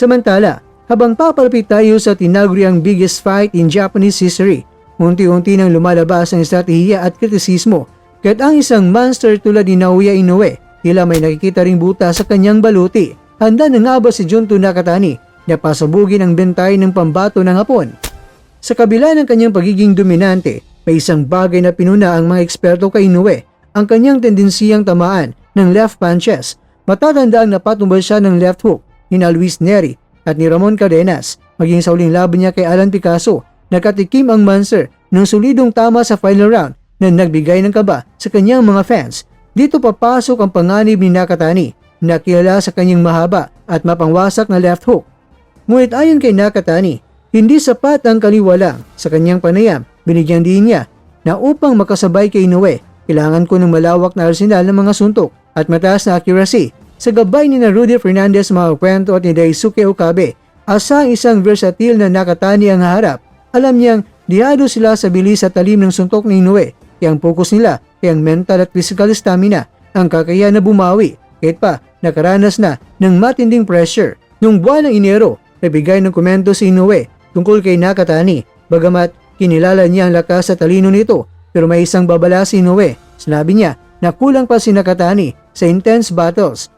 Samantala, habang papalapit tayo sa tinaguriang biggest fight in Japanese history, unti-unti nang lumalabas ang estratehiya at kritisismo kahit ang isang monster tulad ni Naoya Inoue tila may nakikita ring buta sa kanyang baluti. Handa na nga ba si Junto Nakatani na pasabugin ang bentay ng pambato ng Hapon? Sa kabila ng kanyang pagiging dominante, may isang bagay na pinuna ang mga eksperto kay Inoue, ang kanyang tendensiyang tamaan ng left punches. Matatandaan na patumbal siya ng left hook ni Luis Neri at ni Ramon Cadenas. Maging sa uling laban niya kay Alan Picasso, nakatikim ang monster ng solidong tama sa final round na nagbigay ng kaba sa kanyang mga fans. Dito papasok ang panganib ni Nakatani na kilala sa kanyang mahaba at mapangwasak na left hook. Ngunit ayon kay Nakatani, hindi sapat ang kaliwa lang sa kanyang panayam. Binigyan din niya na upang makasabay kay Inoue, kailangan ko ng malawak na arsenal ng mga suntok at mataas na accuracy. Sa gabay ni Rudy Fernandez Kwento at ni Daisuke Okabe, asang isang versatile na Nakatani ang haharap. Alam niyang diyado sila sa bilis at talim ng suntok ni Inoue, kaya ang focus nila ay ang mental at physical stamina, ang kakayahan na bumawi kahit pa nakaranas na ng matinding pressure. Noong buwan ng Enero, nagbigay ng komento si Inoue tungkol kay Nakatani. Bagamat kinilala niya ang lakas at talino nito, pero may isang babala si Inoue. Sinabi niya na kulang pa si Nakatani sa intense battles